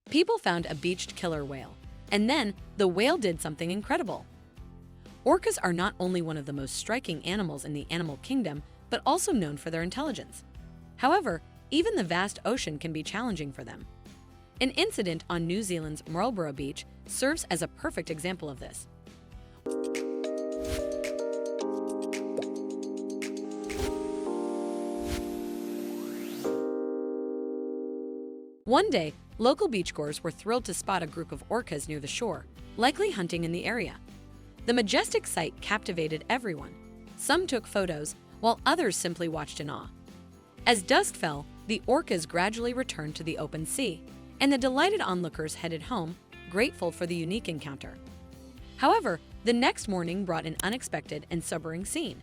People found a beached killer whale, and then the whale did something incredible. Orcas are not only one of the most striking animals in the animal kingdom, but also known for their intelligence. However, even the vast ocean can be challenging for them. An incident on New Zealand's Marlborough beach serves as a perfect example of this. One day, local beachgoers were thrilled to spot a group of orcas near the shore, likely hunting in the area. The majestic sight captivated everyone. Some took photos, while others simply watched in awe. As dusk fell, the orcas gradually returned to the open sea, and the delighted onlookers headed home, grateful for the unique encounter. However, the next morning brought an unexpected and sobering scene.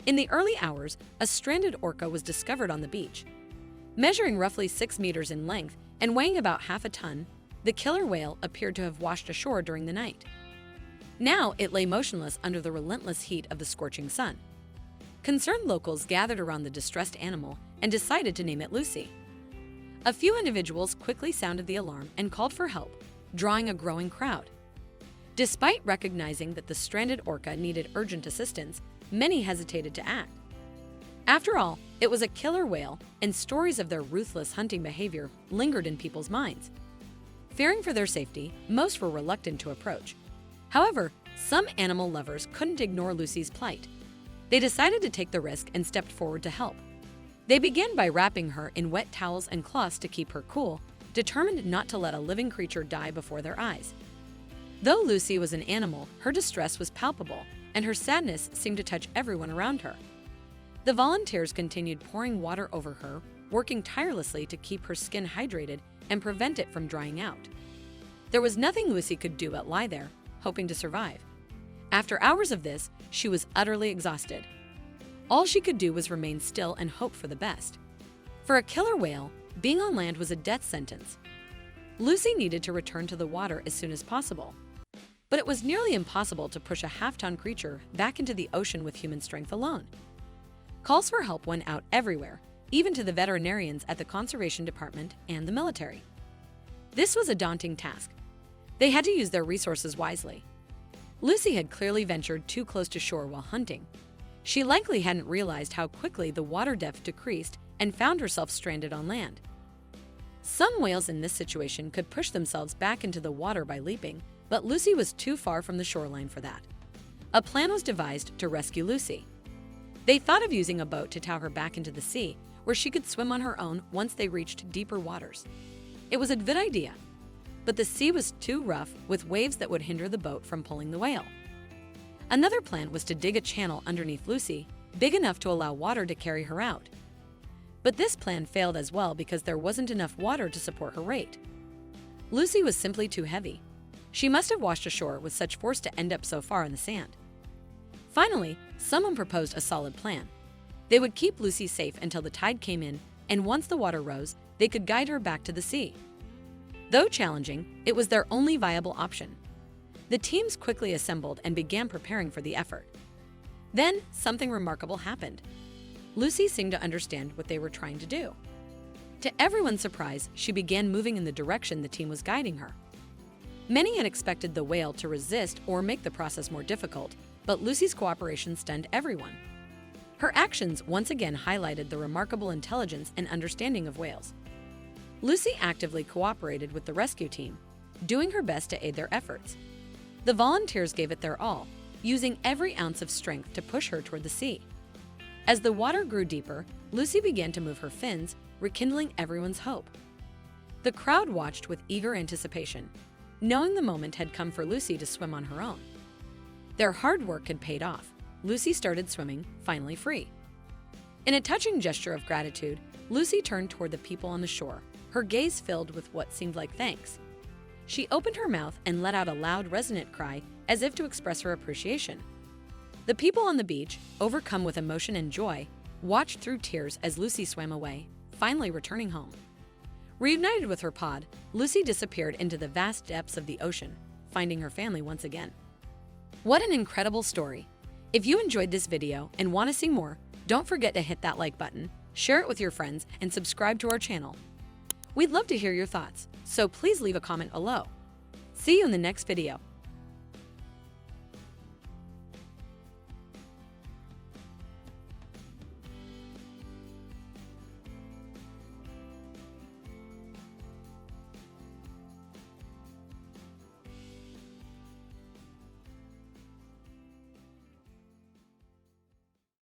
In the early hours, a stranded orca was discovered on the beach. Measuring roughly 6 meters in length and weighing about half a ton, the killer whale appeared to have washed ashore during the night. Now it lay motionless under the relentless heat of the scorching sun. Concerned locals gathered around the distressed animal and decided to name it Lucy. A few individuals quickly sounded the alarm and called for help, drawing a growing crowd. Despite recognizing that the stranded orca needed urgent assistance, many hesitated to act. After all, it was a killer whale, and stories of their ruthless hunting behavior lingered in people's minds. Fearing for their safety, most were reluctant to approach. However, some animal lovers couldn't ignore Lucy's plight. They decided to take the risk and stepped forward to help. They began by wrapping her in wet towels and cloths to keep her cool, determined not to let a living creature die before their eyes. Though Lucy was an animal, her distress was palpable, and her sadness seemed to touch everyone around her. The volunteers continued pouring water over her, working tirelessly to keep her skin hydrated and prevent it from drying out. There was nothing Lucy could do but lie there, hoping to survive. After hours of this, she was utterly exhausted. All she could do was remain still and hope for the best. For a killer whale, being on land was a death sentence. Lucy needed to return to the water as soon as possible. But it was nearly impossible to push a half-ton creature back into the ocean with human strength alone. Calls for help went out everywhere, even to the veterinarians at the conservation department and the military. This was a daunting task. They had to use their resources wisely. Lucy had clearly ventured too close to shore while hunting. She likely hadn't realized how quickly the water depth decreased and found herself stranded on land. Some whales in this situation could push themselves back into the water by leaping, but Lucy was too far from the shoreline for that. A plan was devised to rescue Lucy. They thought of using a boat to tow her back into the sea, where she could swim on her own once they reached deeper waters. It was a good idea, but the sea was too rough with waves that would hinder the boat from pulling the whale. Another plan was to dig a channel underneath Lucy, big enough to allow water to carry her out. But this plan failed as well because there wasn't enough water to support her weight. Lucy was simply too heavy. She must have washed ashore with such force to end up so far in the sand. Finally, someone proposed a solid plan. They would keep Lucy safe until the tide came in, and once the water rose, they could guide her back to the sea. Though challenging, it was their only viable option. The teams quickly assembled and began preparing for the effort. Then, something remarkable happened. Lucy seemed to understand what they were trying to do. To everyone's surprise, she began moving in the direction the team was guiding her. Many had expected the whale to resist or make the process more difficult, but Lucy's cooperation stunned everyone. Her actions once again highlighted the remarkable intelligence and understanding of whales. Lucy actively cooperated with the rescue team, doing her best to aid their efforts. The volunteers gave it their all, using every ounce of strength to push her toward the sea. As the water grew deeper, Lucy began to move her fins, rekindling everyone's hope. The crowd watched with eager anticipation, knowing the moment had come for Lucy to swim on her own. Their hard work had paid off. Lucy started swimming, finally free. In a touching gesture of gratitude, Lucy turned toward the people on the shore, her gaze filled with what seemed like thanks. She opened her mouth and let out a loud, resonant cry as if to express her appreciation. The people on the beach, overcome with emotion and joy, watched through tears as Lucy swam away, finally returning home. Reunited with her pod, Lucy disappeared into the vast depths of the ocean, finding her family once again. What an incredible story! If you enjoyed this video and want to see more, don't forget to hit that like button, share it with your friends, and subscribe to our channel. We'd love to hear your thoughts, so please leave a comment below. See you in the next video.